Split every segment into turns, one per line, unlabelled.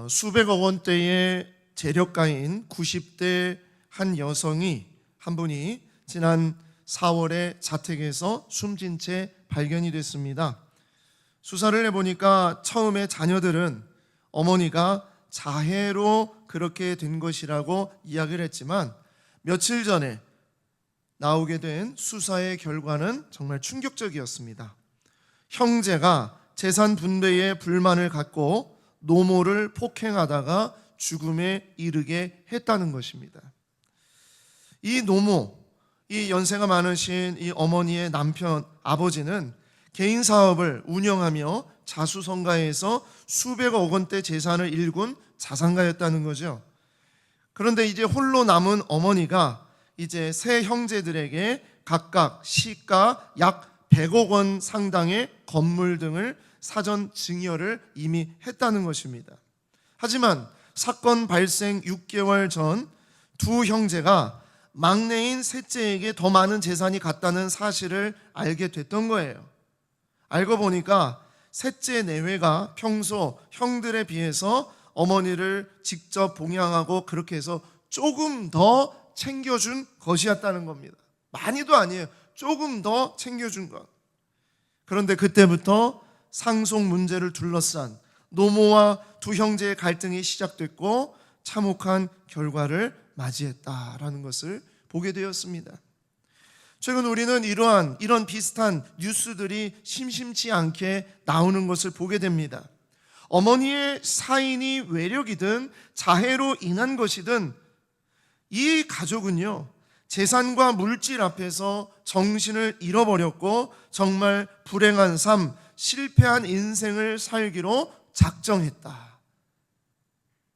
수백억 원대의 재력가인 90대 한 여성이 한 분이 지난 4월에 자택에서 숨진 채 발견이 됐습니다. 수사를 해보니까 처음에 자녀들은 어머니가 자해로 그렇게 된 것이라고 이야기를 했지만 며칠 전에 나오게 된 수사의 결과는 정말 충격적이었습니다. 형제가 재산 분배에 불만을 갖고 노모를 폭행하다가 죽음에 이르게 했다는 것입니다. 이 노모, 이 연세가 많으신 이 어머니의 남편, 아버지는 개인 사업을 운영하며 자수성가해서 수백억 원대 재산을 일군 자산가였다는 거죠. 그런데 이제 홀로 남은 어머니가 이제 세 형제들에게 각각 시가 약 100억 원 상당의 건물 등을 사전 증여를 이미 했다는 것입니다. 하지만 사건 발생 6개월 전 두 형제가 막내인 셋째에게 더 많은 재산이 갔다는 사실을 알게 됐던 거예요. 알고 보니까 셋째 내외가 평소 형들에 비해서 어머니를 직접 봉양하고 그렇게 해서 조금 더 챙겨준 것이었다는 겁니다. 많이도 아니에요. 조금 더 챙겨준 것. 그런데 그때부터 상속 문제를 둘러싼 노모와 두 형제의 갈등이 시작됐고 참혹한 결과를 맞이했다라는 것을 보게 되었습니다. 최근 우리는 이런 비슷한 뉴스들이 심심치 않게 나오는 것을 보게 됩니다. 어머니의 사인이 외력이든 자해로 인한 것이든 이 가족은요, 재산과 물질 앞에서 정신을 잃어버렸고 정말 불행한 삶, 실패한 인생을 살기로 작정했다.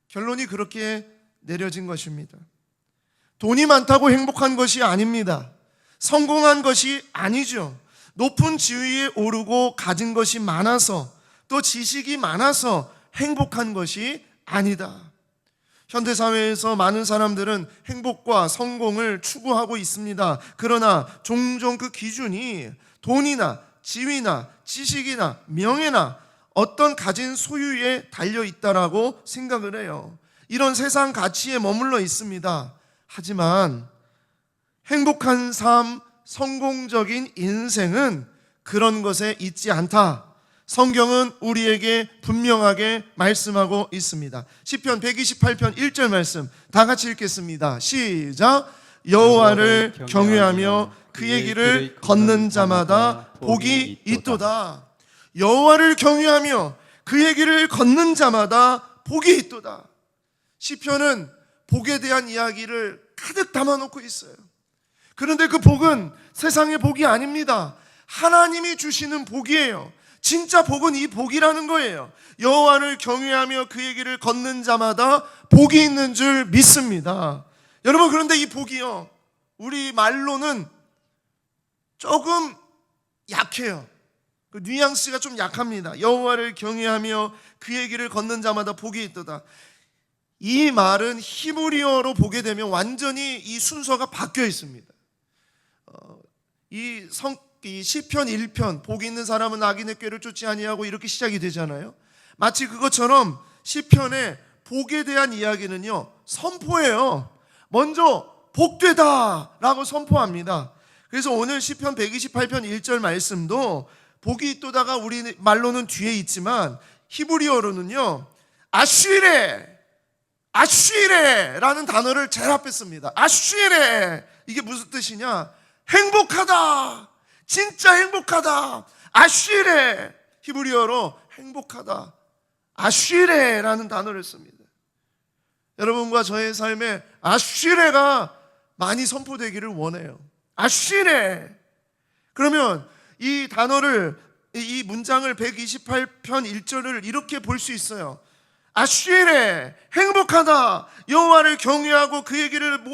결론이 그렇게 내려진 것입니다. 돈이 많다고 행복한 것이 아닙니다. 성공한 것이 아니죠. 높은 지위에 오르고 가진 것이 많아서 또 지식이 많아서 행복한 것이 아니다. 현대사회에서 많은 사람들은 행복과 성공을 추구하고 있습니다. 그러나 종종 그 기준이 돈이나 지위나 지식이나 명예나 어떤 가진 소유에 달려 있다라고 생각을 해요. 이런 세상 가치에 머물러 있습니다. 하지만 행복한 삶, 성공적인 인생은 그런 것에 있지 않다. 성경은 우리에게 분명하게 말씀하고 있습니다. 시편 128편 1절 말씀 다 같이 읽겠습니다. 시작. 여호와를 경외하며 그의 길을 걷는 자마다 복이 있도다. 여호와를 경외하며 그의 길을 걷는 자마다 복이 있도다. 시편은 복에 대한 이야기를 가득 담아놓고 있어요. 그런데 그 복은 세상의 복이 아닙니다. 하나님이 주시는 복이에요. 진짜 복은 이 복이라는 거예요. 여호와를 경외하며 그의 길을 걷는 자마다 복이 있는 줄 믿습니다. 여러분, 그런데 이 복이요, 우리 말로는 조금 약해요. 그 뉘앙스가 좀 약합니다. 여호와를 경외하며 그의 길을 걷는 자마다 복이 있도다. 이 말은 히브리어로 보게 되면 완전히 이 순서가 바뀌어 있습니다. 이 시편 1편 복 있는 사람은 악인의 꾀를 쫓지 아니하고 이렇게 시작이 되잖아요. 마치 그것처럼 시편의 복에 대한 이야기는요, 선포예요. 먼저 복되다 라고 선포합니다. 그래서 오늘 시편 128편 1절 말씀도 복이 있도다가 우리 말로는 뒤에 있지만 히브리어로는요, 아쉬레라는 단어를 제일 앞에 씁니다. 아쉬레, 이게 무슨 뜻이냐? 행복하다, 진짜 행복하다. 아쉬레, 히브리어로 행복하다, 아쉬레라는 단어를 씁니다. 여러분과 저의 삶에 아쉬레가 많이 선포되기를 원해요. 아쉬레. 그러면 이 단어를, 이 문장을 128편 1절을 이렇게 볼 수 있어요. 아쉬레, 행복하다, 여호와를 경외하고 그의 길을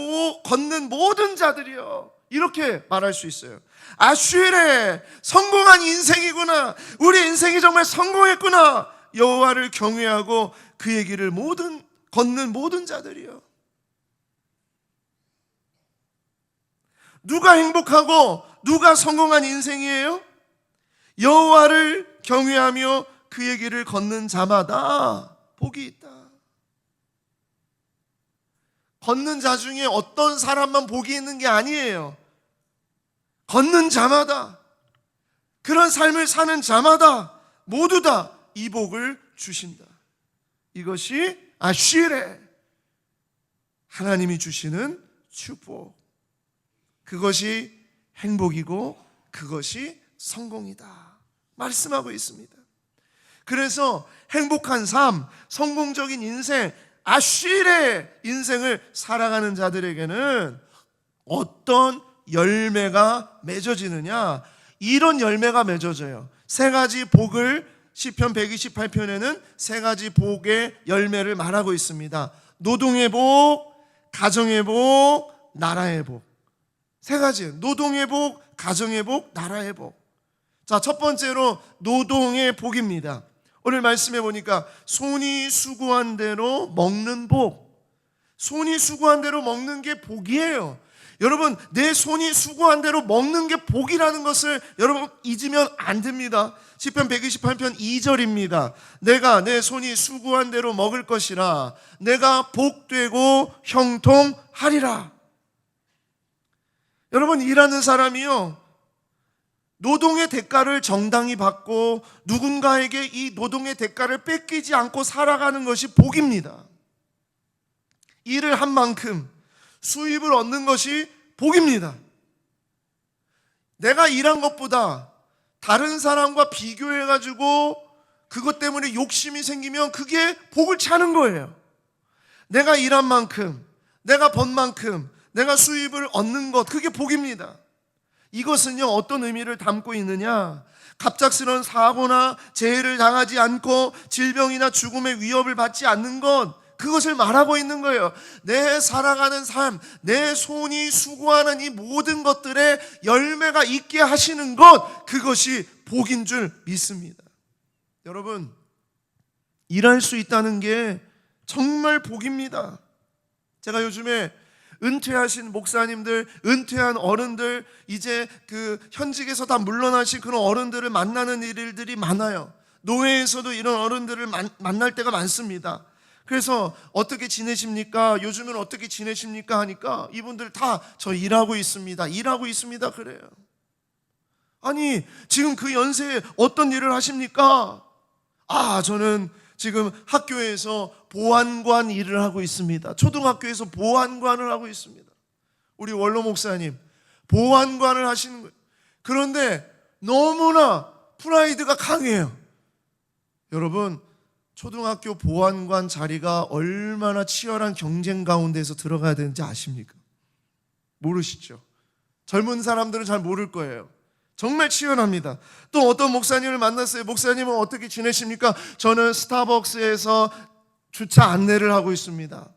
걷는 모든 자들이여, 이렇게 말할 수 있어요. 아쉬레, 성공한 인생이구나, 우리 인생이 정말 성공했구나, 여호와를 경외하고 그의 길을 걷는 모든 자들이여. 누가 행복하고 누가 성공한 인생이에요? 여호와를 경외하며 그의 길을 걷는 자마다 복이 있다. 걷는 자 중에 어떤 사람만 복이 있는 게 아니에요. 걷는 자마다, 그런 삶을 사는 자마다 모두 다 이 복을 주신다. 이것이 아쉬레, 하나님이 주시는 축복. 그것이 행복이고 그것이 성공이다 말씀하고 있습니다. 그래서 행복한 삶, 성공적인 인생, 아쉬레 인생을 살아가는 자들에게는 어떤 열매가 맺어지느냐, 이런 열매가 맺어져요. 세 가지 복을 시편 128편에는 세 가지 복의 열매를 말하고 있습니다. 노동의 복, 가정의 복, 나라의 복. 세 가지. 노동의 복, 가정의 복, 나라의 복. 자, 첫 번째로 노동의 복입니다. 오늘 말씀해 보니까 손이 수고한 대로 먹는 복. 손이 수고한 대로 먹는 게 복이에요. 여러분, 내 손이 수고한 대로 먹는 게 복이라는 것을 여러분 잊으면 안 됩니다. 시편 128편 2절입니다. 내가 내 손이 수고한 대로 먹을 것이라. 내가 복되고 형통하리라. 여러분, 일하는 사람이요, 노동의 대가를 정당히 받고 누군가에게 이 노동의 대가를 뺏기지 않고 살아가는 것이 복입니다. 일을 한 만큼 수입을 얻는 것이 복입니다. 내가 일한 것보다 다른 사람과 비교해가지고 그것 때문에 욕심이 생기면 그게 복을 차는 거예요. 내가 일한 만큼, 내가 번 만큼 내가 수입을 얻는 것, 그게 복입니다. 이것은요, 어떤 의미를 담고 있느냐, 갑작스러운 사고나 재해를 당하지 않고 질병이나 죽음의 위협을 받지 않는 것, 그것을 말하고 있는 거예요. 내 살아가는 삶, 내 손이 수고하는 이 모든 것들에 열매가 있게 하시는 것, 그것이 복인 줄 믿습니다. 여러분, 일할 수 있다는 게 정말 복입니다. 제가 요즘에 은퇴하신 목사님들, 은퇴한 어른들, 이제 그 현직에서 다 물러나신 그런 어른들을 만나는 일들이 많아요. 노회에서도 이런 어른들을 만날 때가 많습니다. 그래서 어떻게 지내십니까? 요즘은 어떻게 지내십니까? 하니까 이분들 다 저 일하고 있습니다. 일하고 있습니다. 그래요. 아니, 지금 그 연세에 어떤 일을 하십니까? 아, 저는 지금 학교에서 보안관 일을 하고 있습니다. 초등학교에서 보안관을 하고 있습니다. 우리 원로 목사님 보안관을 하시는 거예요. 그런데 너무나 프라이드가 강해요. 여러분, 초등학교 보안관 자리가 얼마나 치열한 경쟁 가운데서 들어가야 되는지 아십니까? 모르시죠? 젊은 사람들은 잘 모를 거예요. 정말 치열합니다. 또 어떤 목사님을 만났어요. 목사님은 어떻게 지내십니까? 저는 스타벅스에서 주차 안내를 하고 있습니다.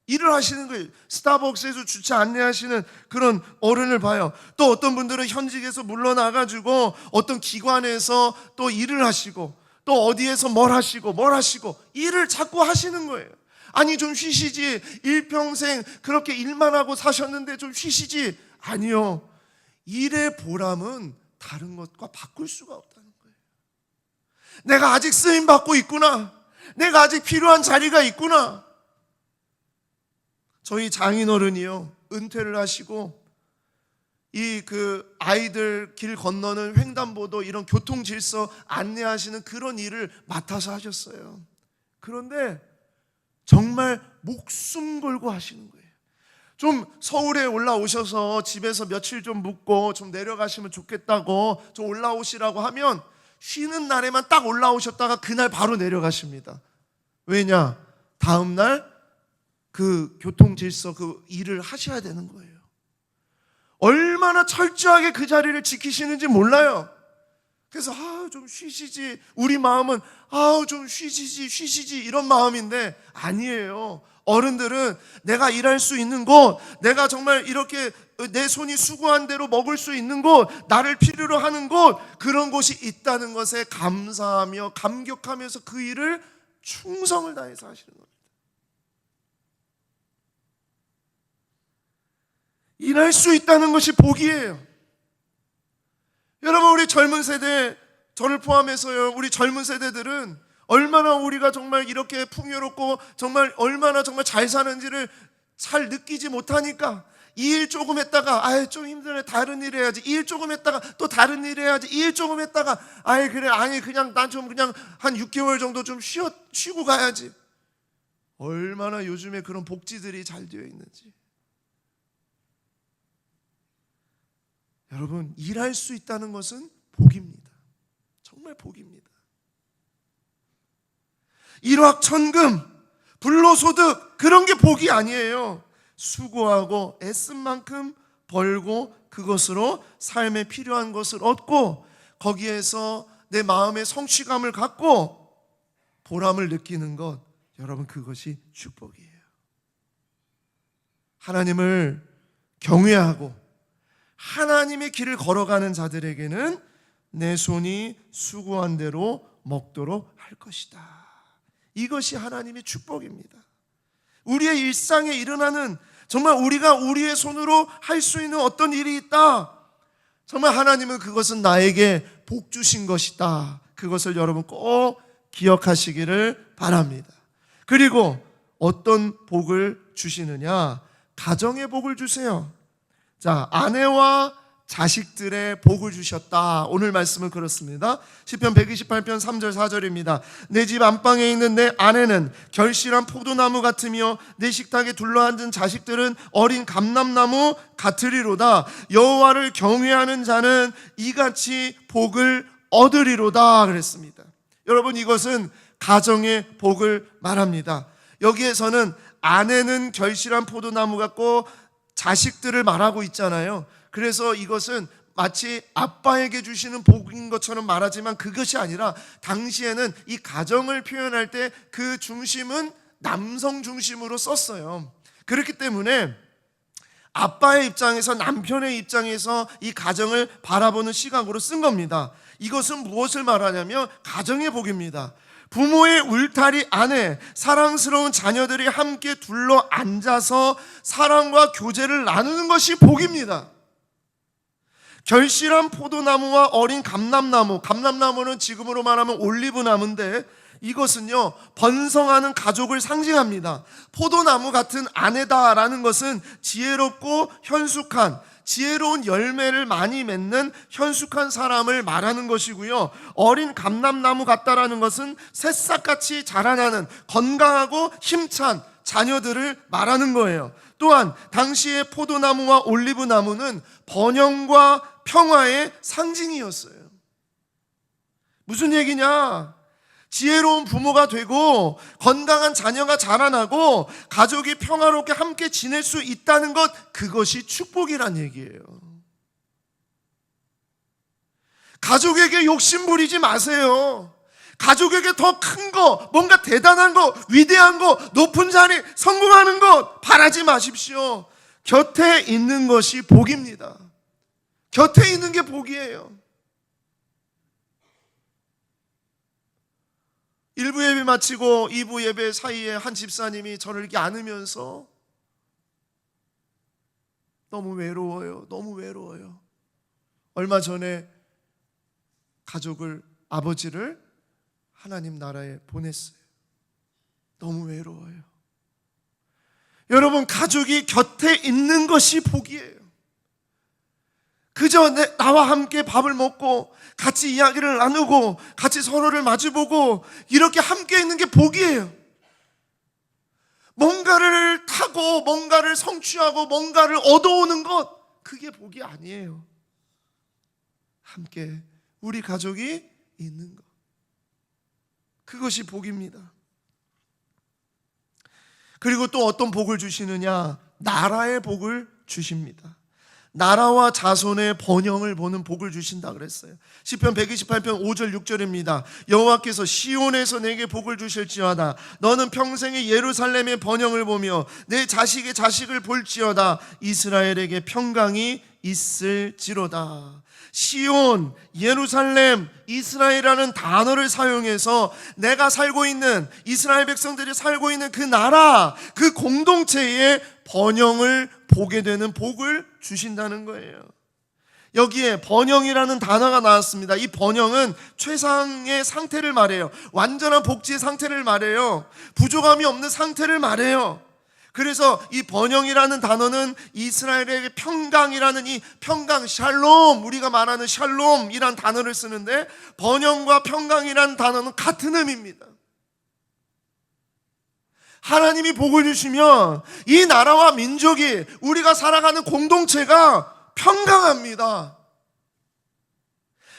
일을 하시는 거예요. 스타벅스에서 주차 안내하시는 그런 어른을 봐요. 또 어떤 분들은 현직에서 물러나가지고 어떤 기관에서 또 일을 하시고, 또 어디에서 뭘 하시고 일을 자꾸 하시는 거예요. 아니, 좀 쉬시지. 일평생 그렇게 일만 하고 사셨는데 좀 쉬시지. 아니요. 일의 보람은 다른 것과 바꿀 수가 없다는 거예요. 내가 아직 쓰임 받고 있구나. 내가 아직 필요한 자리가 있구나. 저희 장인어른이요, 은퇴를 하시고 이 그 아이들 길 건너는 횡단보도 이런 교통 질서 안내하시는 그런 일을 맡아서 하셨어요. 그런데 정말 목숨 걸고 하시는 거예요. 좀 서울에 올라오셔서 집에서 며칠 좀 묵고 좀 내려가시면 좋겠다고 좀 올라오시라고 하면 쉬는 날에만 딱 올라오셨다가 그날 바로 내려가십니다. 왜냐? 다음 날 그 교통 질서 그 일을 하셔야 되는 거예요. 얼마나 철저하게 그 자리를 지키시는지 몰라요. 그래서 좀 쉬시지. 우리 마음은 좀 쉬시지 이런 마음인데 아니에요. 어른들은 내가 일할 수 있는 곳, 내가 정말 이렇게 내 손이 수고한 대로 먹을 수 있는 곳, 나를 필요로 하는 곳, 그런 곳이 있다는 것에 감사하며 감격하면서 그 일을 충성을 다해서 하시는 겁니다. 일할 수 있다는 것이 복이에요. 여러분, 우리 젊은 세대, 저를 포함해서요, 우리 젊은 세대들은 얼마나 우리가 정말 이렇게 풍요롭고 정말 얼마나 정말 잘 사는지를 잘 느끼지 못하니까 이 일 조금 했다가 아이 좀 힘드네 다른 일 해야지, 이 일 조금 했다가 또 다른 일 해야지, 이 일 조금 했다가 아이 그래 아니 그냥 난 좀 그냥 한 6개월 정도 좀 쉬고 가야지. 얼마나 요즘에 그런 복지들이 잘 되어 있는지. 여러분, 일할 수 있다는 것은 복입니다. 정말 복입니다. 일확천금, 불로소득 그런 게 복이 아니에요. 수고하고 애쓴 만큼 벌고 그것으로 삶에 필요한 것을 얻고 거기에서 내 마음의 성취감을 갖고 보람을 느끼는 것, 여러분 그것이 축복이에요. 하나님을 경외하고 하나님의 길을 걸어가는 자들에게는 내 손이 수고한 대로 먹도록 할 것이다. 이것이 하나님의 축복입니다. 우리의 일상에 일어나는 정말 우리가 우리의 손으로 할 수 있는 어떤 일이 있다, 정말 하나님은 그것은 나에게 복 주신 것이다. 그것을 여러분 꼭 기억하시기를 바랍니다. 그리고 어떤 복을 주시느냐? 가정의 복을 주세요. 자, 아내와 자식들의 복을 주셨다. 오늘 말씀은 그렇습니다. 시편 128편 3절 4절입니다. 내 집 안방에 있는 내 아내는 결실한 포도나무 같으며 내 식탁에 둘러앉은 자식들은 어린 감람나무 같으리로다. 여호와를 경외하는 자는 이같이 복을 얻으리로다 그랬습니다. 여러분, 이것은 가정의 복을 말합니다. 여기에서는 아내는 결실한 포도나무 같고 자식들을 말하고 있잖아요. 그래서 이것은 마치 아빠에게 주시는 복인 것처럼 말하지만 그것이 아니라 당시에는 이 가정을 표현할 때 그 중심은 남성 중심으로 썼어요. 그렇기 때문에 아빠의 입장에서, 남편의 입장에서 이 가정을 바라보는 시각으로 쓴 겁니다. 이것은 무엇을 말하냐면 가정의 복입니다. 부모의 울타리 안에 사랑스러운 자녀들이 함께 둘러 앉아서 사랑과 교제를 나누는 것이 복입니다. 결실한 포도나무와 어린 감람나무, 감람나무는 지금으로 말하면 올리브나무인데 이것은요 번성하는 가족을 상징합니다. 포도나무 같은 아내다라는 것은 지혜롭고 현숙한, 지혜로운 열매를 많이 맺는 현숙한 사람을 말하는 것이고요, 어린 감람나무 같다라는 것은 새싹같이 자라나는 건강하고 힘찬 자녀들을 말하는 거예요. 또한 당시의 포도나무와 올리브나무는 번영과 평화의 상징이었어요. 무슨 얘기냐? 지혜로운 부모가 되고 건강한 자녀가 자라나고 가족이 평화롭게 함께 지낼 수 있다는 것, 그것이 축복이란 얘기예요. 가족에게 욕심 부리지 마세요. 가족에게 더 큰 거, 뭔가 대단한 거, 위대한 거, 높은 자리, 성공하는 것 바라지 마십시오. 곁에 있는 것이 복입니다. 곁에 있는 게 복이에요. 1부 예배 마치고 2부 예배 사이에 한 집사님이 저를 이렇게 안으면서 너무 외로워요. 너무 외로워요. 얼마 전에 가족을, 아버지를 하나님 나라에 보냈어요. 너무 외로워요. 여러분, 가족이 곁에 있는 것이 복이에요. 그저 나와 함께 밥을 먹고 같이 이야기를 나누고 같이 서로를 마주보고 이렇게 함께 있는 게 복이에요. 뭔가를 타고 뭔가를 성취하고 뭔가를 얻어오는 것, 그게 복이 아니에요. 함께 우리 가족이 있는 것, 그것이 복입니다. 그리고 또 어떤 복을 주시느냐? 나라의 복을 주십니다. 나라와 자손의 번영을 보는 복을 주신다 그랬어요. 시편 128편 5절 6절입니다. 여호와께서 시온에서 내게 복을 주실지어다. 너는 평생에 예루살렘의 번영을 보며 내 자식의 자식을 볼지어다. 이스라엘에게 평강이 있을지로다. 시온, 예루살렘, 이스라엘이라는 단어를 사용해서 내가 살고 있는, 이스라엘 백성들이 살고 있는 그 나라, 그 공동체의 번영을 보게 되는 복을 주신다는 거예요. 여기에 번영이라는 단어가 나왔습니다. 이 번영은 최상의 상태를 말해요. 완전한 복지의 상태를 말해요. 부족함이 없는 상태를 말해요. 그래서 이 번영이라는 단어는 이스라엘에게 평강이라는 이 평강, 샬롬, 우리가 말하는 샬롬이란 단어를 쓰는데, 번영과 평강이라는 단어는 같은 의미입니다. 하나님이 복을 주시면 이 나라와 민족이, 우리가 살아가는 공동체가 평강합니다.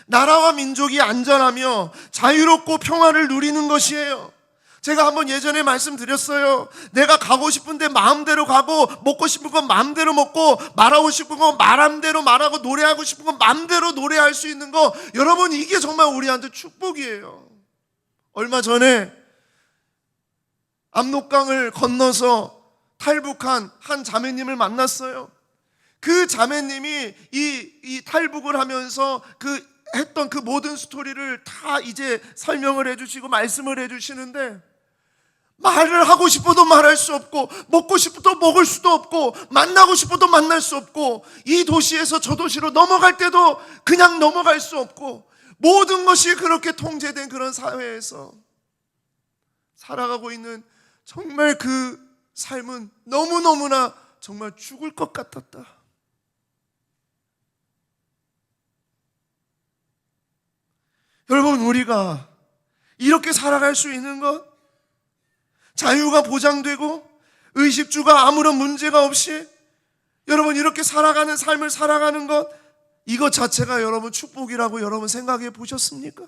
나라와 민족이 안전하며 자유롭고 평화를 누리는 것이에요. 제가 한번 예전에 말씀드렸어요. 내가 가고 싶은데 마음대로 가고, 먹고 싶은 건 마음대로 먹고, 말하고 싶은 건 마음대로 말하고, 노래하고 싶은 건 마음대로 노래할 수 있는 거, 여러분, 이게 정말 우리한테 축복이에요. 얼마 전에 압록강을 건너서 탈북한 한 자매님을 만났어요. 그 자매님이 이 탈북을 하면서 했던 그 모든 스토리를 다 이제 설명을 해주시고 말씀을 해주시는데, 말을 하고 싶어도 말할 수 없고, 먹고 싶어도 먹을 수도 없고, 만나고 싶어도 만날 수 없고, 이 도시에서 저 도시로 넘어갈 때도 그냥 넘어갈 수 없고, 모든 것이 그렇게 통제된 그런 사회에서 살아가고 있는, 정말 그 삶은 너무너무나 정말 죽을 것 같았다. 여러분, 우리가 이렇게 살아갈 수 있는 것, 자유가 보장되고 의식주가 아무런 문제가 없이 여러분 이렇게 살아가는 삶을 살아가는 것, 이것 자체가 여러분 축복이라고 여러분 생각해 보셨습니까?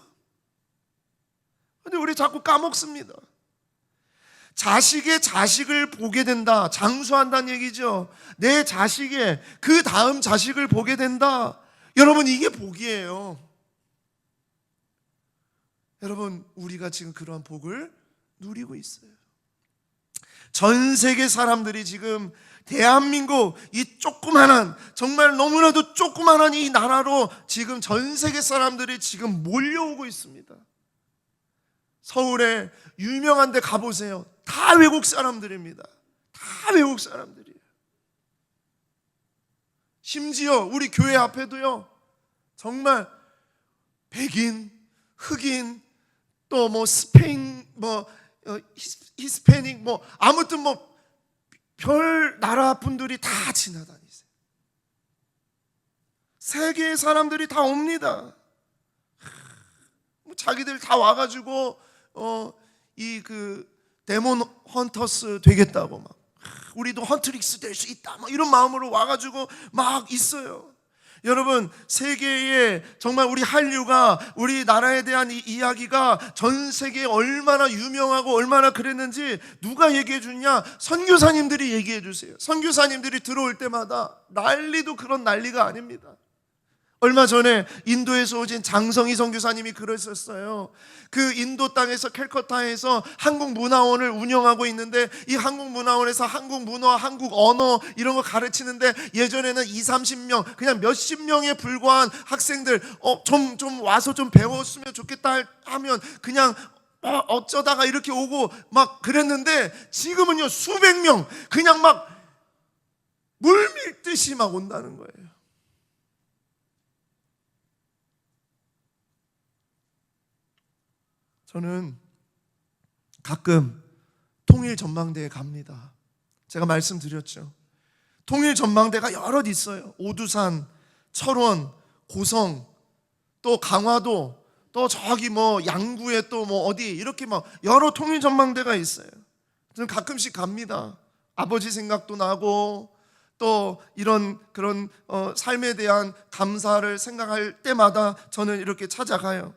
근데 우리 자꾸 까먹습니다. 자식의 자식을 보게 된다, 장수한다는 얘기죠. 내 자식의 그 다음 자식을 보게 된다. 여러분, 이게 복이에요. 여러분, 우리가 지금 그러한 복을 누리고 있어요. 전 세계 사람들이 지금 대한민국, 이 조그만한, 정말 너무나도 조그만한 이 나라로 지금 전 세계 사람들이 지금 몰려오고 있습니다. 서울에 유명한 데 가보세요. 다 외국 사람들입니다. 다 외국 사람들이에요. 심지어 우리 교회 앞에도요, 정말 백인, 흑인, 또 뭐 스페인, 히스패닉, 아무튼 별 나라 분들이 다 지나다니세요. 세계의 사람들이 다 옵니다. 자기들 다 와가지고 데몬 헌터스 되겠다고 막, 우리도 헌트릭스 될 수 있다, 막 이런 마음으로 와가지고 막 있어요. 여러분, 세계에 정말 우리 한류가, 우리나라에 대한 이 이야기가 전 세계에 얼마나 유명하고 얼마나 그랬는지 누가 얘기해 주냐? 선교사님들이 얘기해 주세요. 선교사님들이 들어올 때마다 난리도 그런 난리가 아닙니다. 얼마 전에 인도에서 오신 장성희 선교사님이 그랬었어요. 그 인도 땅에서 캘커타에서 한국문화원을 운영하고 있는데, 이 한국문화원에서 한국 문화, 한국 언어 이런 거 가르치는데, 예전에는 20-30명, 그냥 몇십 명에 불과한 학생들 좀 와서 좀 배웠으면 좋겠다 하면 그냥 어쩌다가 이렇게 오고 막 그랬는데, 지금은요 수백 명, 그냥 막 물밀듯이 막 온다는 거예요. 저는 가끔 통일전망대에 갑니다. 제가 말씀드렸죠. 통일전망대가 여럿 있어요. 오두산, 철원, 고성, 또 강화도, 또 저기 양구에 또 어디, 이렇게 여러 통일전망대가 있어요. 저는 가끔씩 갑니다. 아버지 생각도 나고, 또 이런 그런 삶에 대한 감사를 생각할 때마다 저는 이렇게 찾아가요.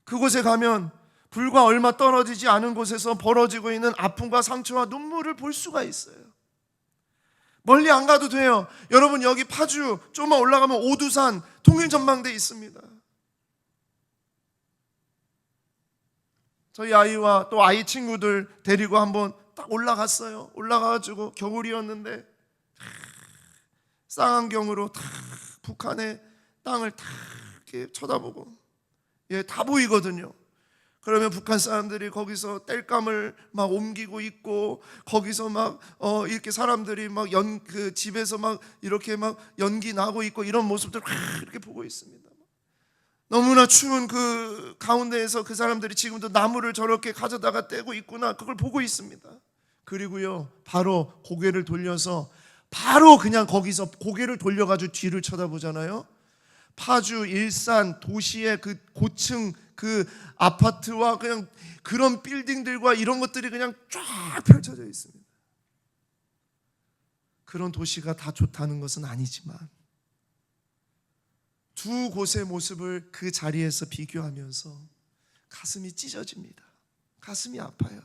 그곳에 가면 불과 얼마 떨어지지 않은 곳에서 벌어지고 있는 아픔과 상처와 눈물을 볼 수가 있어요. 멀리 안 가도 돼요. 여러분, 여기 파주 조금만 올라가면 오두산 통일전망대 있습니다. 저희 아이와 또 아이 친구들 데리고 한번 딱 올라갔어요. 올라가가지고 겨울이었는데 쌍안경으로 다 북한의 땅을 다 이렇게 쳐다보고, 다 보이거든요. 그러면 북한 사람들이 거기서 땔감을 막 옮기고 있고, 거기서 막 이렇게 사람들이 막 그 집에서 막 이렇게 막 연기 나고 있고, 이런 모습들 이렇게 보고 있습니다. 너무나 추운 그 가운데에서 그 사람들이 지금도 나무를 저렇게 가져다가 떼고 있구나, 그걸 보고 있습니다. 그리고요 바로 고개를 돌려서 바로 그냥 거기서 고개를 돌려가지고 뒤를 쳐다보잖아요. 파주, 일산 도시의 그 고층 그 아파트와 그냥 그런 빌딩들과 이런 것들이 그냥 쫙 펼쳐져 있습니다. 그런 도시가 다 좋다는 것은 아니지만 두 곳의 모습을 그 자리에서 비교하면서 가슴이 찢어집니다. 가슴이 아파요.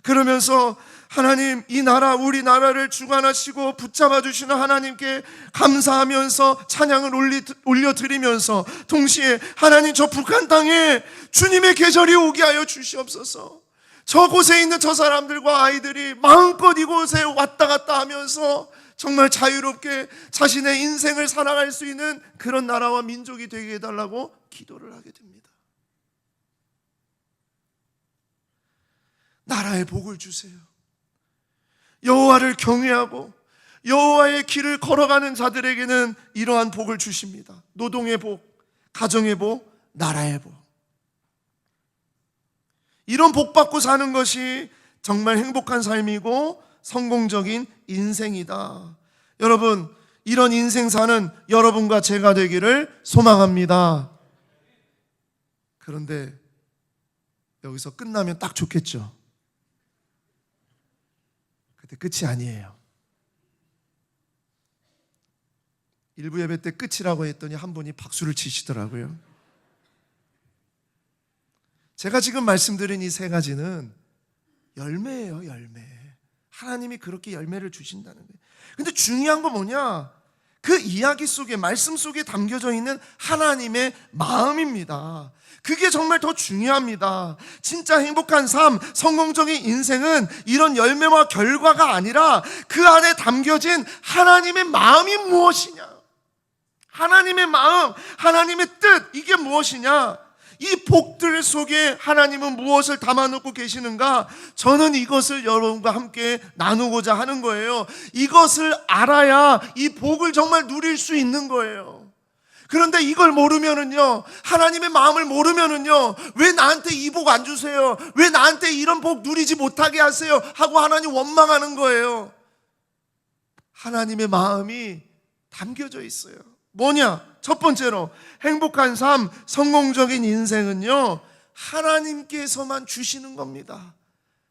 그러면서 하나님, 이 나라 우리나라를 주관하시고 붙잡아 주시는 하나님께 감사하면서 찬양을 올려드리면서 동시에 하나님, 저 북한 땅에 주님의 계절이 오게 하여 주시옵소서. 저곳에 있는 저 사람들과 아이들이 마음껏 이곳에 왔다 갔다 하면서 정말 자유롭게 자신의 인생을 살아갈 수 있는 그런 나라와 민족이 되게 해달라고 기도를 하게 됩니다. 나라에 복을 주세요. 여호와를 경외하고 여호와의 길을 걸어가는 자들에게는 이러한 복을 주십니다. 노동의 복, 가정의 복, 나라의 복. 이런 복 받고 사는 것이 정말 행복한 삶이고 성공적인 인생이다. 여러분, 이런 인생 사는 여러분과 제가 되기를 소망합니다. 그런데 여기서 끝나면 딱 좋겠죠. 근데 끝이 아니에요. 일부 예배 때 끝이라고 했더니 한 분이 박수를 치시더라고요. 제가 지금 말씀드린 이 세 가지는 열매예요, 열매. 하나님이 그렇게 열매를 주신다는 거예요. 근데 중요한 건 뭐냐? 그 이야기 속에, 말씀 속에 담겨져 있는 하나님의 마음입니다. 그게 정말 더 중요합니다. 진짜 행복한 삶, 성공적인 인생은 이런 열매와 결과가 아니라 그 안에 담겨진 하나님의 마음이 무엇이냐? 하나님의 마음, 하나님의 뜻, 이게 무엇이냐? 이 복들 속에 하나님은 무엇을 담아놓고 계시는가? 저는 이것을 여러분과 함께 나누고자 하는 거예요. 이것을 알아야 이 복을 정말 누릴 수 있는 거예요. 그런데 이걸 모르면은요, 하나님의 마음을 모르면은요, 왜 나한테 이 복 안 주세요? 왜 나한테 이런 복 누리지 못하게 하세요? 하고 하나님 원망하는 거예요. 하나님의 마음이 담겨져 있어요. 뭐냐? 첫 번째로 행복한 삶, 성공적인 인생은요, 하나님께서만 주시는 겁니다.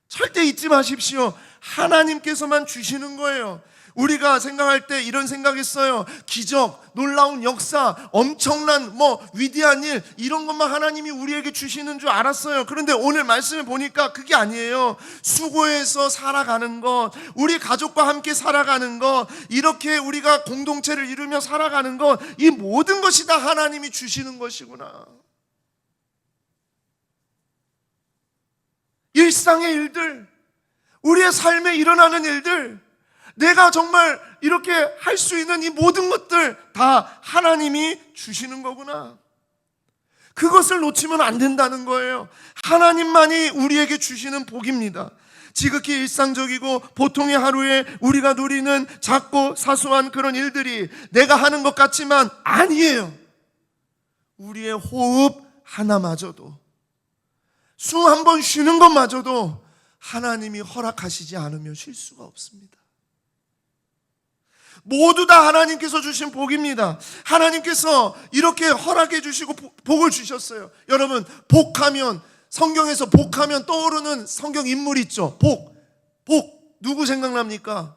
절대 잊지 마십시오. 하나님께서만 주시는 거예요. 우리가 생각할 때 이런 생각했어요. 기적, 놀라운 역사, 엄청난 위대한 일, 이런 것만 하나님이 우리에게 주시는 줄 알았어요. 그런데 오늘 말씀을 보니까 그게 아니에요. 수고해서 살아가는 것, 우리 가족과 함께 살아가는 것, 이렇게 우리가 공동체를 이루며 살아가는 것, 이 모든 것이 다 하나님이 주시는 것이구나. 일상의 일들, 우리의 삶에 일어나는 일들, 내가 정말 이렇게 할 수 있는 이 모든 것들 다 하나님이 주시는 거구나. 그것을 놓치면 안 된다는 거예요. 하나님만이 우리에게 주시는 복입니다. 지극히 일상적이고 보통의 하루에 우리가 누리는 작고 사소한 그런 일들이 내가 하는 것 같지만 아니에요. 우리의 호흡 하나마저도, 숨 한 번 쉬는 것마저도 하나님이 허락하시지 않으면 쉴 수가 없습니다. 모두 다 하나님께서 주신 복입니다. 하나님께서 이렇게 허락해 주시고 복을 주셨어요. 여러분, 복하면, 성경에서 복하면 떠오르는 성경 인물 있죠. 복 누구 생각납니까?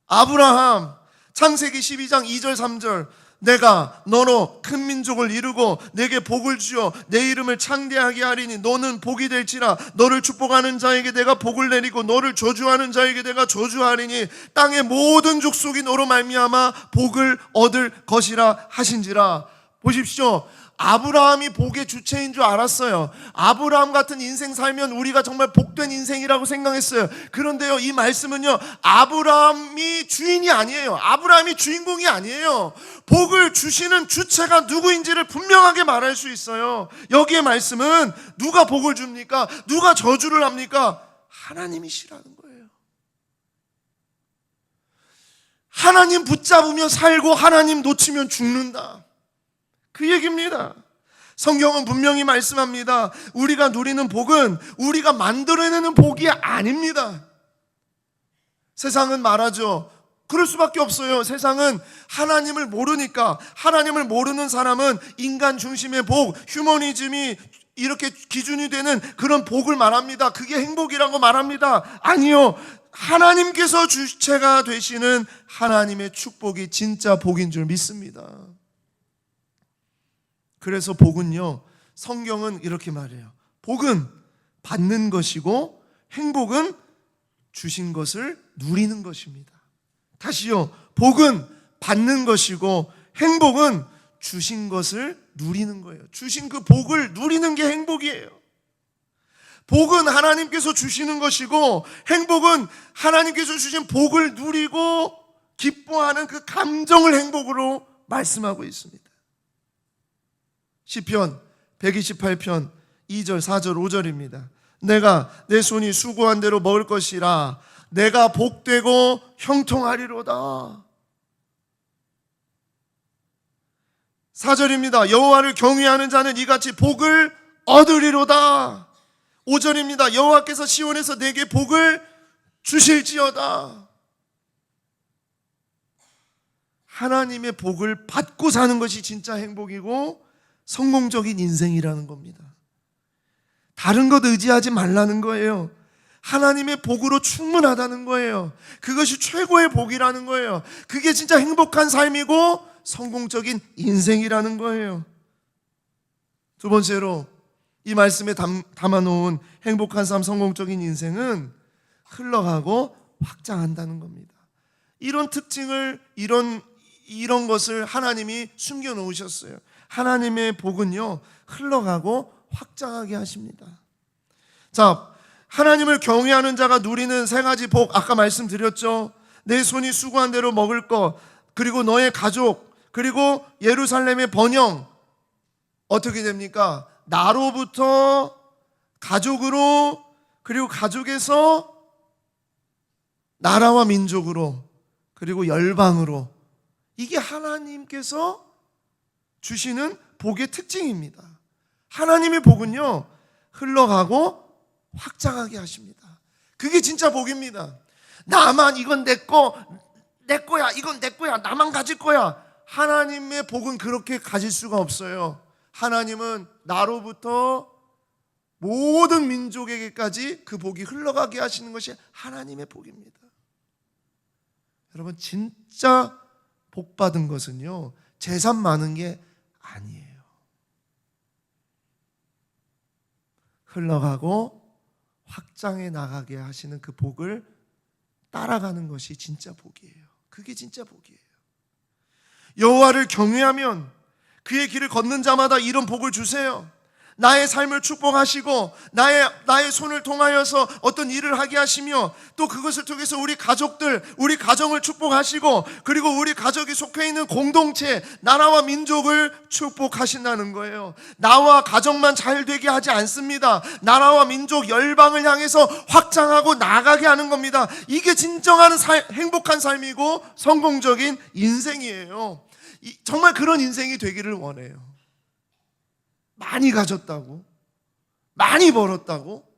아브라함. 창세기 12장 2절 3절. 내가 너로 큰 민족을 이루고 내게 복을 주어 내 이름을 창대하게 하리니 너는 복이 될지라. 너를 축복하는 자에게 내가 복을 내리고 너를 저주하는 자에게 내가 저주하리니 땅의 모든 족속이 너로 말미암아 복을 얻을 것이라 하신지라. 보십시오. 아브라함이 복의 주체인 줄 알았어요. 아브라함 같은 인생 살면 우리가 정말 복된 인생이라고 생각했어요. 그런데요, 이 말씀은요, 아브라함이 주인이 아니에요. 아브라함이 주인공이 아니에요. 복을 주시는 주체가 누구인지를 분명하게 말할 수 있어요. 여기에 말씀은 누가 복을 줍니까? 누가 저주를 합니까? 하나님이시라는 거예요. 하나님 붙잡으면 살고 하나님 놓치면 죽는다. 그 얘기입니다. 성경은 분명히 말씀합니다. 우리가 누리는 복은 우리가 만들어내는 복이 아닙니다. 세상은 말하죠. 그럴 수밖에 없어요. 세상은 하나님을 모르니까, 하나님을 모르는 사람은 인간 중심의 복, 휴머니즘이 이렇게 기준이 되는 그런 복을 말합니다. 그게 행복이라고 말합니다. 아니요. 하나님께서 주체가 되시는 하나님의 축복이 진짜 복인 줄 믿습니다. 그래서 복은요, 성경은 이렇게 말해요. 복은 받는 것이고 행복은 주신 것을 누리는 것입니다. 다시요, 복은 받는 것이고 행복은 주신 것을 누리는 거예요. 주신 그 복을 누리는 게 행복이에요. 복은 하나님께서 주시는 것이고 행복은 하나님께서 주신 복을 누리고 기뻐하는 그 감정을 행복으로 말씀하고 있습니다. 시편 128편 2절, 4절, 5절입니다. 내가 내 손이 수고한 대로 먹을 것이라 내가 복되고 형통하리로다. 4절입니다. 여호와를 경외하는 자는 이같이 복을 얻으리로다. 5절입니다. 여호와께서 시온에서 내게 복을 주실지어다. 하나님의 복을 받고 사는 것이 진짜 행복이고 성공적인 인생이라는 겁니다. 다른 것 의지하지 말라는 거예요. 하나님의 복으로 충분하다는 거예요. 그것이 최고의 복이라는 거예요. 그게 진짜 행복한 삶이고 성공적인 인생이라는 거예요. 두 번째로 이 말씀에 담아놓은 행복한 삶, 성공적인 인생은 흘러가고 확장한다는 겁니다. 이런 특징을, 이런 것을 하나님이 숨겨놓으셨어요. 하나님의 복은요, 흘러가고 확장하게 하십니다. 자, 하나님을 경외하는 자가 누리는 세 가지 복, 아까 말씀드렸죠. 내 손이 수고한 대로 먹을 것, 그리고 너의 가족, 그리고 예루살렘의 번영. 어떻게 됩니까? 나로부터 가족으로, 그리고 가족에서 나라와 민족으로, 그리고 열방으로. 이게 하나님께서 주시는 복의 특징입니다. 하나님의 복은요, 흘러가고 확장하게 하십니다. 그게 진짜 복입니다. 나만 이건 내 거야, 이건 내 거야, 나만 가질 거야. 하나님의 복은 그렇게 가질 수가 없어요. 하나님은 나로부터 모든 민족에게까지 그 복이 흘러가게 하시는 것이 하나님의 복입니다. 여러분, 진짜 복 받은 것은요, 재산 많은 게 아니에요. 흘러가고 확장해 나가게 하시는 그 복을 따라가는 것이 진짜 복이에요. 그게 진짜 복이에요. 여호와를 경외하면 그의 길을 걷는 자마다 이런 복을 주세요. 나의 삶을 축복하시고 나의 손을 통하여서 어떤 일을 하게 하시며 또 그것을 통해서 우리 가족들, 우리 가정을 축복하시고 그리고 우리 가족이 속해 있는 공동체, 나라와 민족을 축복하신다는 거예요. 나와 가정만 잘 되게 하지 않습니다. 나라와 민족, 열방을 향해서 확장하고 나가게 하는 겁니다. 이게 진정한 행복한 삶이고 성공적인 인생이에요. 정말 그런 인생이 되기를 원해요. 많이 가졌다고? 많이 벌었다고?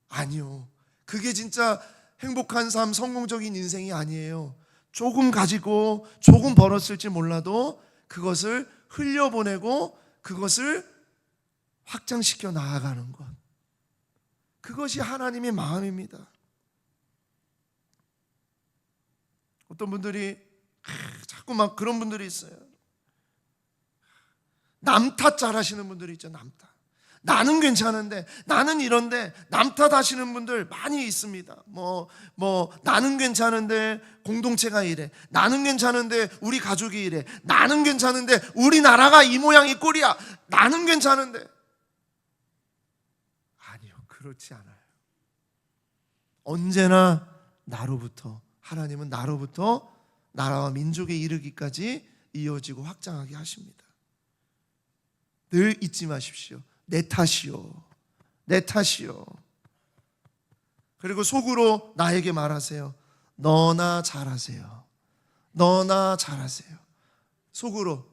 아니요. 그게 진짜 행복한 삶, 성공적인 인생이 아니에요. 조금 가지고 조금 벌었을지 몰라도 그것을 흘려보내고 그것을 확장시켜 나아가는 것. 그것이 하나님의 마음입니다. 어떤 분들이 자꾸 막 그런 분들이 있어요. 남 탓 잘하시는 분들이 있죠. 남 탓. 나는 괜찮은데, 나는 이런데 남 탓하시는 분들 많이 있습니다. 나는 괜찮은데 공동체가 이래, 나는 괜찮은데 우리 가족이 이래, 나는 괜찮은데 우리나라가 이 모양 이 꼴이야, 나는 괜찮은데. 아니요, 그렇지 않아요. 언제나 나로부터, 하나님은 나로부터 나라와 민족에 이르기까지 이어지고 확장하게 하십니다. 늘 잊지 마십시오. 내 탓이요, 내 탓이요. 그리고 속으로 나에게 말하세요. 너나 잘하세요, 너나 잘하세요. 속으로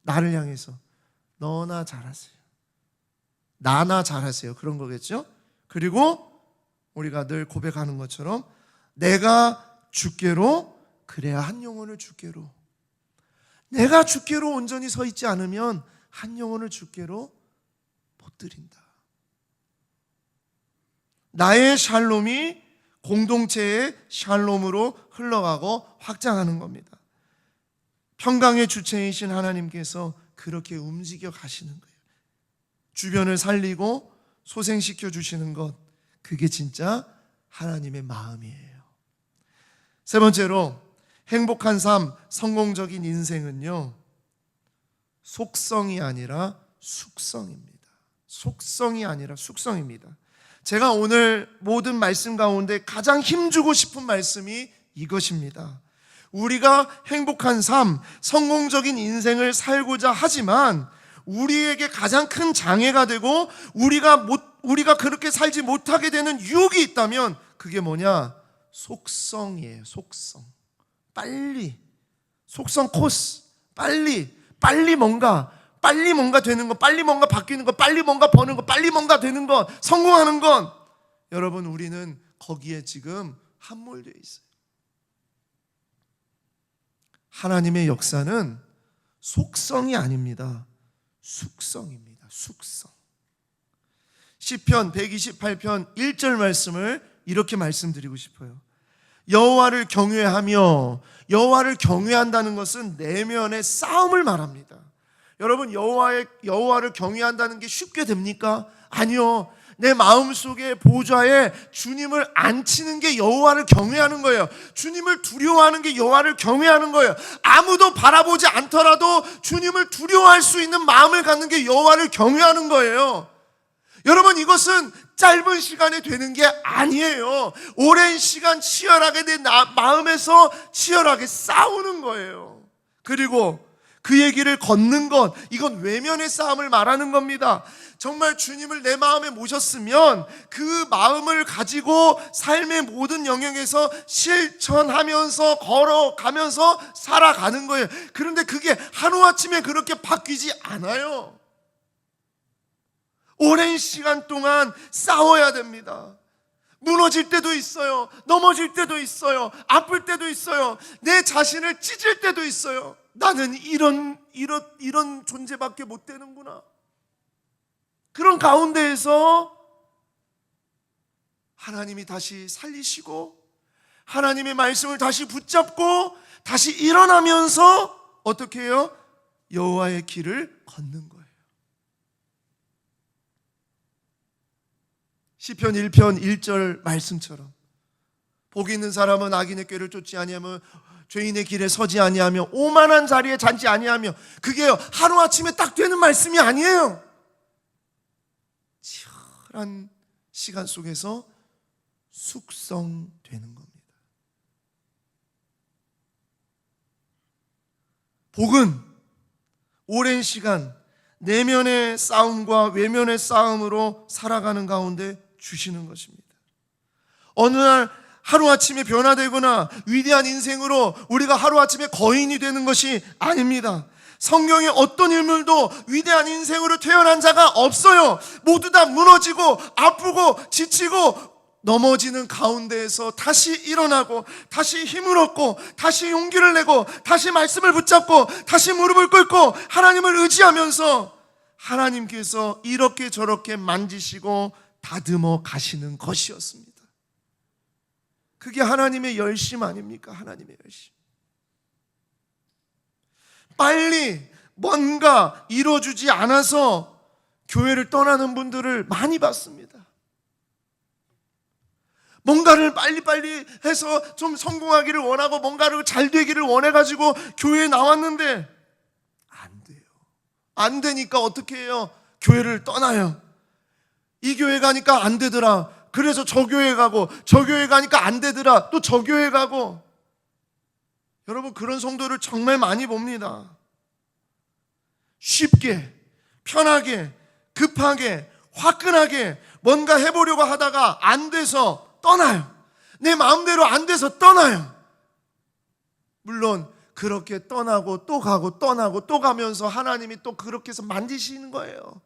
나를 향해서 너나 잘하세요. 나나 잘하세요. 그런 거겠죠? 그리고 우리가 늘 고백하는 것처럼 내가 주께로 그래야 한 영혼을 주께로. 내가 주께로 온전히 서 있지 않으면 한 영혼을 주께로 못 드린다. 나의 샬롬이 공동체의 샬롬으로 흘러가고 확장하는 겁니다. 평강의 주체이신 하나님께서 그렇게 움직여 가시는 거예요. 주변을 살리고 소생시켜 주시는 것, 그게 진짜 하나님의 마음이에요. 세 번째로 행복한 삶, 성공적인 인생은요, 속성이 아니라 숙성입니다. 속성이 아니라 숙성입니다. 제가 오늘 모든 말씀 가운데 가장 힘주고 싶은 말씀이 이것입니다. 우리가 행복한 삶, 성공적인 인생을 살고자 하지만 우리에게 가장 큰 장애가 되고 우리가 그렇게 살지 못하게 되는 유혹이 있다면 그게 뭐냐? 속성이에요. 속성. 속성 코스. 빨리 뭔가 되는 거, 빨리 뭔가 바뀌는 거, 빨리 뭔가 버는 거, 빨리 뭔가 되는 거, 성공하는 건, 여러분, 우리는 거기에 지금 함몰되어 있어요. 하나님의 역사는 속성이 아닙니다. 숙성입니다. 숙성. 시편 128편 1절 말씀을 이렇게 말씀드리고 싶어요. 여호와를 경외하며, 여호와를 경외한다는 것은 내면의 싸움을 말합니다. 여러분, 여호와를 경외한다는 게 쉽게 됩니까? 아니요. 내 마음속에 보좌에 주님을 앉히는 게 여호와를 경외하는 거예요. 주님을 두려워하는 게 여호와를 경외하는 거예요. 아무도 바라보지 않더라도 주님을 두려워할 수 있는 마음을 갖는 게 여호와를 경외하는 거예요. 여러분, 이것은 짧은 시간에 되는 게 아니에요. 오랜 시간 치열하게 내 마음에서 치열하게 싸우는 거예요. 그리고 그의 길을 걷는 것, 이건 외면의 싸움을 말하는 겁니다. 정말 주님을 내 마음에 모셨으면 그 마음을 가지고 삶의 모든 영역에서 실천하면서 걸어가면서 살아가는 거예요. 그런데 그게 하루아침에 그렇게 바뀌지 않아요. 오랜 시간 동안 싸워야 됩니다. 무너질 때도 있어요. 넘어질 때도 있어요. 아플 때도 있어요. 내 자신을 찢을 때도 있어요. 나는 이런 존재밖에 못 되는구나. 그런 가운데에서 하나님이 다시 살리시고 하나님의 말씀을 다시 붙잡고 다시 일어나면서 어떻게 해요? 여호와의 길을 걷는 거예요. 시편 1편 1절 말씀처럼 복이 있는 사람은 악인의 꾀를 쫓지 아니하며 죄인의 길에 서지 아니하며 오만한 자리에 앉지 아니하며, 그게요 하루아침에 딱 되는 말씀이 아니에요. 치열한 시간 속에서 숙성되는 겁니다. 복은 오랜 시간 내면의 싸움과 외면의 싸움으로 살아가는 가운데 주시는 것입니다. 어느 날 하루아침에 변화되거나 위대한 인생으로 우리가 하루아침에 거인이 되는 것이 아닙니다. 성경의 어떤 인물도 위대한 인생으로 태어난 자가 없어요. 모두 다 무너지고 아프고 지치고 넘어지는 가운데에서 다시 일어나고 다시 힘을 얻고 다시 용기를 내고 다시 말씀을 붙잡고 다시 무릎을 꿇고 하나님을 의지하면서 하나님께서 이렇게 저렇게 만지시고 다듬어 가시는 것이었습니다. 그게 하나님의 열심 아닙니까? 하나님의 열심. 빨리 뭔가 이루어주지 않아서 교회를 떠나는 분들을 많이 봤습니다. 뭔가를 빨리빨리 해서 좀 성공하기를 원하고 뭔가를 잘 되기를 원해가지고 교회에 나왔는데 안 돼요. 안 되니까 어떻게 해요? 교회를 떠나요. 이 교회 가니까 안 되더라. 그래서 저 교회 가고, 저 교회 가니까 안 되더라. 또 저 교회 가고. 여러분, 그런 성도를 정말 많이 봅니다. 쉽게, 편하게, 급하게, 화끈하게 뭔가 해보려고 하다가 안 돼서 떠나요. 내 마음대로 안 돼서 떠나요. 물론 그렇게 떠나고 또 가고 떠나고 또 가면서 하나님이 또 그렇게 해서 만지시는 거예요.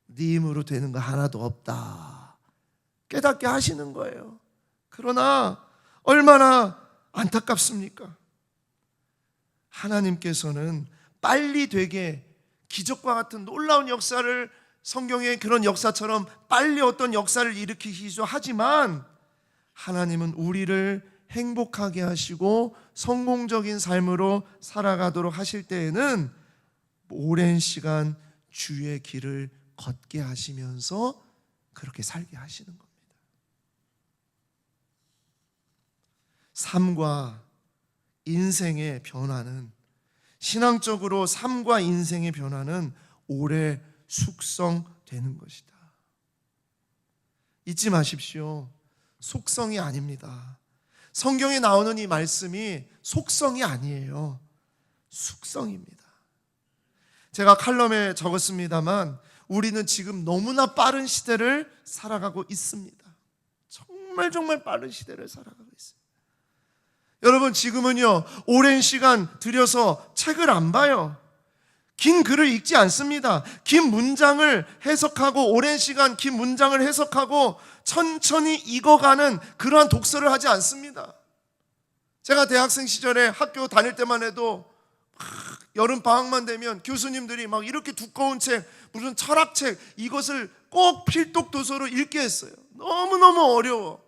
네 힘으로 되는 거 하나도 없다 깨닫게 하시는 거예요. 그러나 얼마나 안타깝습니까? 하나님께서는 빨리 되게 기적과 같은 놀라운 역사를, 성경의 그런 역사처럼 빨리 어떤 역사를 일으키시기도 하지만 하나님은 우리를 행복하게 하시고 성공적인 삶으로 살아가도록 하실 때에는 오랜 시간 주의 길을 걷게 하시면서 그렇게 살게 하시는 겁니다. 삶과 인생의 변화는, 신앙적으로 삶과 인생의 변화는 오래 숙성되는 것이다. 잊지 마십시오. 속성이 아닙니다. 성경에 나오는 이 말씀이 속성이 아니에요. 숙성입니다. 제가 칼럼에 적었습니다만 우리는 지금 너무나 빠른 시대를 살아가고 있습니다. 정말 빠른 시대를 살아가고 있습니다. 여러분, 지금은요 오랜 시간 들여서 책을 안 봐요. 긴 글을 읽지 않습니다. 긴 문장을 해석하고, 오랜 시간 긴 문장을 해석하고 천천히 익어가는 그러한 독서를 하지 않습니다. 제가 대학생 시절에 학교 다닐 때만 해도 여름 방학만 되면 교수님들이 막 이렇게 두꺼운 책, 무슨 철학책, 이것을 꼭 필독 도서로 읽게 했어요. 너무너무 어려워.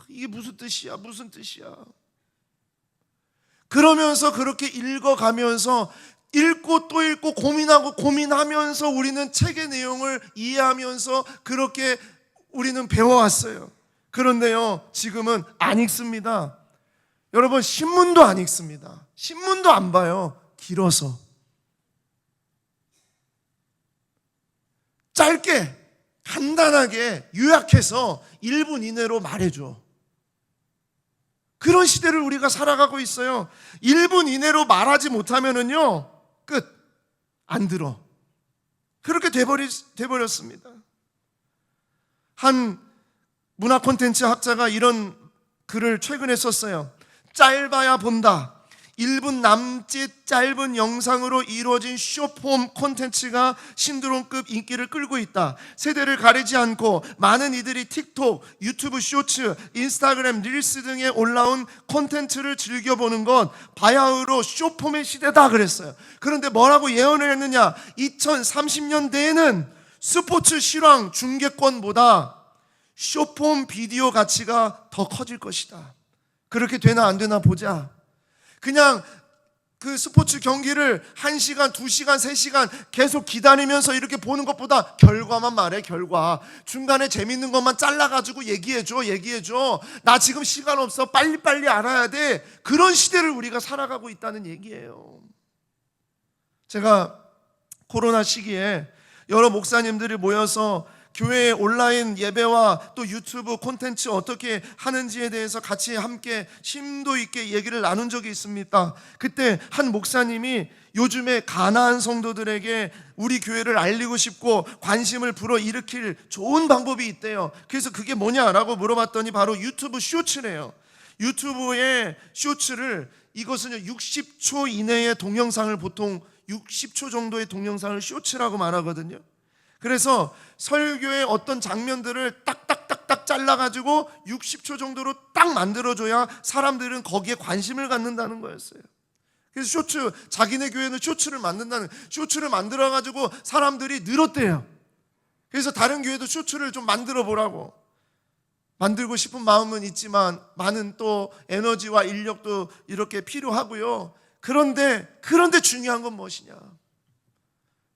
이게 무슨 뜻이야, 무슨 뜻이야. 그러면서 그렇게 읽어가면서 읽고 또 읽고 고민하고 고민하면서 우리는 책의 내용을 이해하면서 그렇게 우리는 배워왔어요. 그런데요, 지금은 안 읽습니다. 여러분, 신문도 안 읽습니다. 신문도 안 봐요. 길어서. 짧게 간단하게 요약해서 1분 이내로 말해줘. 그런 시대를 우리가 살아가고 있어요. 1분 이내로 말하지 못하면은요 끝. 안 들어. 그렇게 돼버렸습니다. 한 문화 콘텐츠 학자가 이런 글을 최근에 썼어요. 짧아야 본다. 1분 남짓 짧은 영상으로 이루어진 숏폼 콘텐츠가 신드롬급 인기를 끌고 있다. 세대를 가리지 않고 많은 이들이 틱톡, 유튜브 쇼츠, 인스타그램, 릴스 등에 올라온 콘텐츠를 즐겨보는 것 바야흐로 숏폼의 시대다 그랬어요. 그런데 뭐라고 예언을 했느냐? 2030년대에는 스포츠 실황 중계권보다 숏폼 비디오 가치가 더 커질 것이다. 그렇게 되나 안 되나 보자. 그냥 그 스포츠 경기를 1시간, 2시간, 3시간 계속 기다리면서 이렇게 보는 것보다 결과만 말해, 결과. 중간에 재밌는 것만 잘라가지고 얘기해줘. 나 지금 시간 없어. 빨리빨리 알아야 돼. 그런 시대를 우리가 살아가고 있다는 얘기예요. 제가 코로나 시기에 여러 목사님들이 모여서 교회의 온라인 예배와 또 유튜브 콘텐츠 어떻게 하는지에 대해서 같이 함께 심도 있게 얘기를 나눈 적이 있습니다. 그때 한 목사님이 요즘에 가난한 성도들에게 우리 교회를 알리고 싶고 관심을 불어일으킬 좋은 방법이 있대요. 그래서 그게 뭐냐라고 물어봤더니 바로 유튜브 쇼츠래요. 유튜브의 쇼츠를, 이것은요 60초 이내의 동영상을, 보통 60초 정도의 동영상을 쇼츠라고 말하거든요. 그래서 설교의 어떤 장면들을 딱딱딱딱 잘라가지고 60초 정도로 딱 만들어줘야 사람들은 거기에 관심을 갖는다는 거였어요. 그래서 쇼츠, 자기네 교회는 쇼츠를 만들어가지고 사람들이 늘었대요. 그래서 다른 교회도 쇼츠를 좀 만들어 보라고. 만들고 싶은 마음은 있지만 많은 또 에너지와 인력도 이렇게 필요하고요. 그런데 중요한 건 무엇이냐?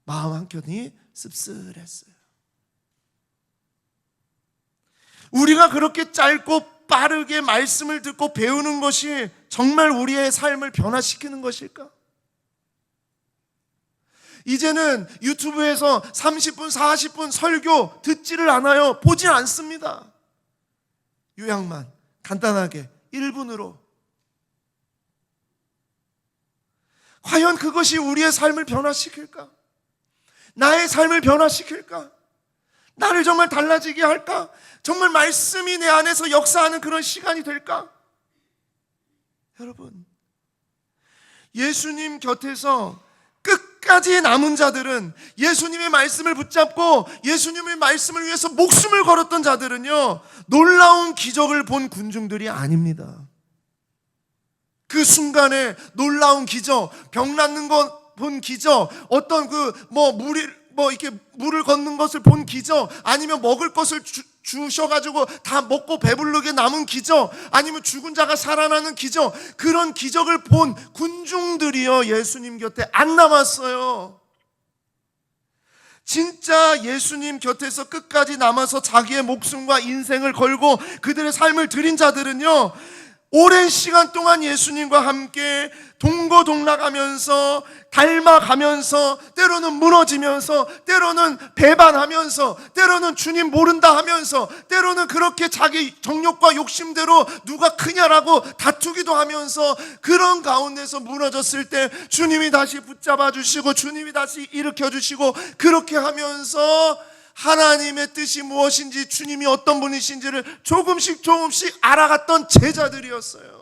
마음 한켠이 씁쓸했어요. 우리가 그렇게 짧고 빠르게 말씀을 듣고 배우는 것이 정말 우리의 삶을 변화시키는 것일까? 이제는 유튜브에서 30분, 40분 설교 듣지를 않아요. 보지 않습니다. 요약만 간단하게 1분으로. 과연 그것이 우리의 삶을 변화시킬까? 나의 삶을 변화시킬까? 나를 정말 달라지게 할까? 정말 말씀이 내 안에서 역사하는 그런 시간이 될까? 여러분, 예수님 곁에서 끝까지 남은 자들은, 예수님의 말씀을 붙잡고 예수님의 말씀을 위해서 목숨을 걸었던 자들은요, 놀라운 기적을 본 군중들이 아닙니다. 그 순간에 놀라운 기적, 병 낫는 것 본 기적, 어떤 이렇게 물을 걷는 것을 본 기적, 아니면 먹을 것을 주셔가지고 다 먹고 배부르게 남은 기적, 아니면 죽은 자가 살아나는 기적, 그런 기적을 본 군중들이요, 예수님 곁에 안 남았어요. 진짜 예수님 곁에서 끝까지 남아서 자기의 목숨과 인생을 걸고 그들의 삶을 드린 자들은요, 오랜 시간 동안 예수님과 함께 동거동락하면서 닮아가면서, 때로는 무너지면서, 때로는 배반하면서, 때로는 주님 모른다 하면서, 때로는 그렇게 자기 정욕과 욕심대로 누가 크냐라고 다투기도 하면서, 그런 가운데서 무너졌을 때 주님이 다시 붙잡아 주시고 주님이 다시 일으켜 주시고, 그렇게 하면서 하나님의 뜻이 무엇인지, 주님이 어떤 분이신지를 조금씩 알아갔던 제자들이었어요.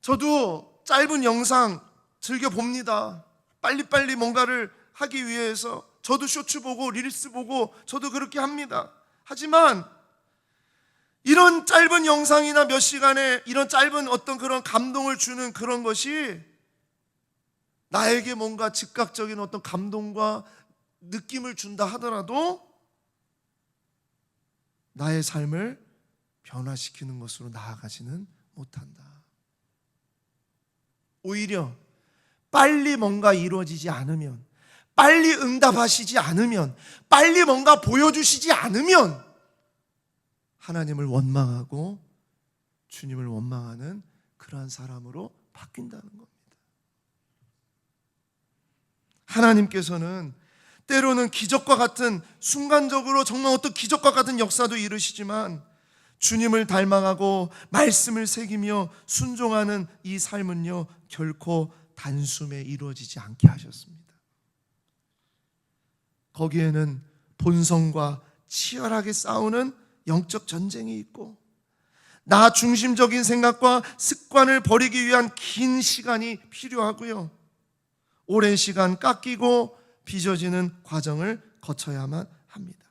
저도 짧은 영상 즐겨 봅니다. 빨리빨리 뭔가를 하기 위해서 저도 쇼츠 보고 릴스 보고 저도 그렇게 합니다. 하지만 이런 짧은 영상이나 몇 시간의 이런 짧은 어떤 그런 감동을 주는 그런 것이 나에게 뭔가 즉각적인 어떤 감동과 느낌을 준다 하더라도 나의 삶을 변화시키는 것으로 나아가지는 못한다. 오히려 빨리 뭔가 이루어지지 않으면, 빨리 응답하시지 않으면, 빨리 뭔가 보여주시지 않으면 하나님을 원망하고 주님을 원망하는 그러한 사람으로 바뀐다는 겁니다. 하나님께서는 때로는 기적과 같은, 순간적으로 정말 어떤 기적과 같은 역사도 이루시지만, 주님을 닮아가고 말씀을 새기며 순종하는 이 삶은요, 결코 단숨에 이루어지지 않게 하셨습니다. 거기에는 본성과 치열하게 싸우는 영적 전쟁이 있고, 나 중심적인 생각과 습관을 버리기 위한 긴 시간이 필요하고요, 오랜 시간 깎이고 빚어지는 과정을 거쳐야만 합니다.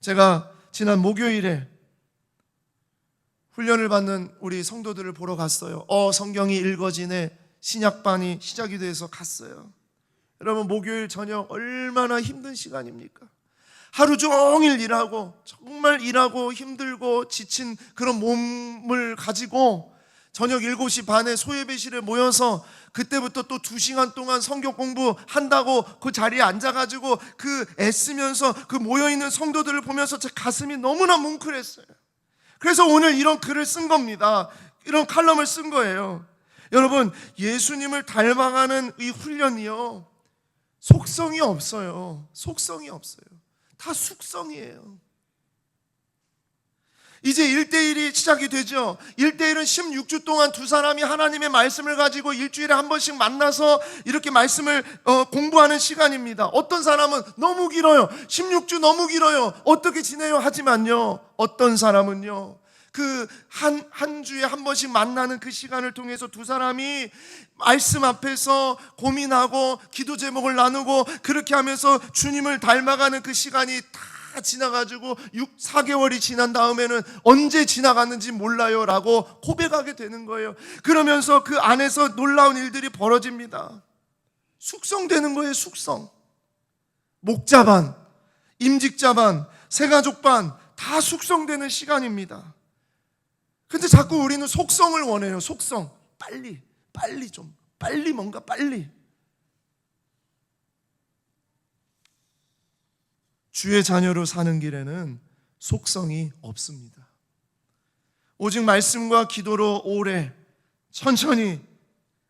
제가 지난 목요일에 훈련을 받는 우리 성도들을 보러 갔어요. 성경이 읽어지네 신약반이 시작이 돼서 갔어요. 여러분, 목요일 저녁 얼마나 힘든 시간입니까? 하루 종일 일하고, 정말 일하고 힘들고 지친 그런 몸을 가지고 저녁 7시 반에 소예배실에 모여서 그때부터 또 2시간 동안 성경 공부한다고 그 자리에 앉아가지고 그 애쓰면서 그 모여있는 성도들을 보면서 제 가슴이 너무나 뭉클했어요. 그래서 오늘 이런 글을 쓴 겁니다. 이런 칼럼을 쓴 거예요. 여러분, 예수님을 닮아가는 이 훈련이요, 속성이 없어요. 속성이 없어요. 다 숙성이에요. 이제 1대1이 시작이 되죠. 1대1은 16주 동안 두 사람이 하나님의 말씀을 가지고 일주일에 한 번씩 만나서 이렇게 말씀을 공부하는 시간입니다. 어떤 사람은 너무 길어요. 16주 너무 길어요. 어떻게 지내요? 하지만요, 어떤 사람은요, 그 한 주에 한 번씩 만나는 그 시간을 통해서 두 사람이 말씀 앞에서 고민하고 기도 제목을 나누고 그렇게 하면서 주님을 닮아가는 그 시간이 다 지나가지고 4개월이 지난 다음에는 언제 지나갔는지 몰라요 라고 고백하게 되는 거예요. 그러면서 그 안에서 놀라운 일들이 벌어집니다. 숙성되는 거예요. 숙성. 목자반, 임직자반, 새가족반 다 숙성되는 시간입니다. 근데 자꾸 우리는 속성을 원해요. 속성. 빨리 뭔가 빨리. 주의 자녀로 사는 길에는 속성이 없습니다. 오직 말씀과 기도로 오래, 천천히,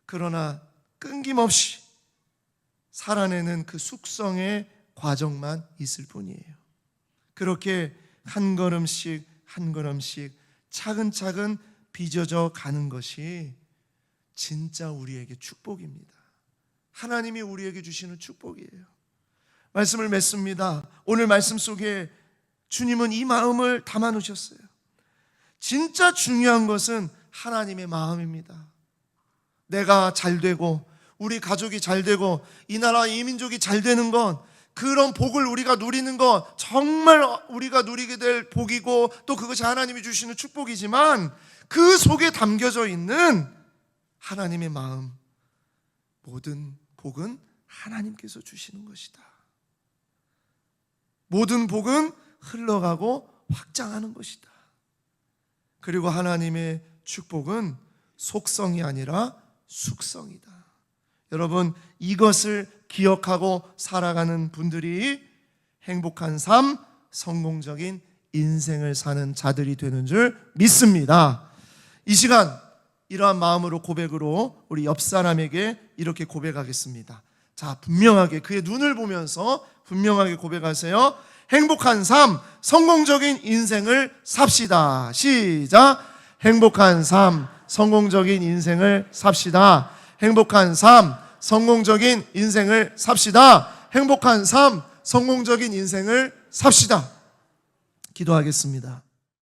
그러나 끊김없이 살아내는 그 숙성의 과정만 있을 뿐이에요. 그렇게 한 걸음씩 한 걸음씩 차근차근 빚어져 가는 것이 진짜 우리에게 축복입니다. 하나님이 우리에게 주시는 축복이에요. 말씀을 맺습니다. 오늘 말씀 속에 주님은 이 마음을 담아 놓으셨어요. 진짜 중요한 것은 하나님의 마음입니다. 내가 잘 되고 우리 가족이 잘 되고 이 나라 이 민족이 잘 되는 건, 그런 복을 우리가 누리는 건 정말 우리가 누리게 될 복이고 또 그것이 하나님이 주시는 축복이지만, 그 속에 담겨져 있는 하나님의 마음, 모든 복은 하나님께서 주시는 것이다. 모든 복은 흘러가고 확장하는 것이다. 그리고 하나님의 축복은 속성이 아니라 숙성이다. 여러분, 이것을 기억하고 살아가는 분들이 행복한 삶, 성공적인 인생을 사는 자들이 되는 줄 믿습니다. 이 시간 이러한 마음으로, 고백으로 우리 옆 사람에게 이렇게 고백하겠습니다. 자, 분명하게 그의 눈을 보면서 분명하게 고백하세요. 행복한 삶, 성공적인 인생을 삽시다. 시작. 행복한 삶, 성공적인 인생을 삽시다. 행복한 삶, 성공적인 인생을 삽시다. 행복한 삶, 성공적인 인생을 삽시다. 기도하겠습니다.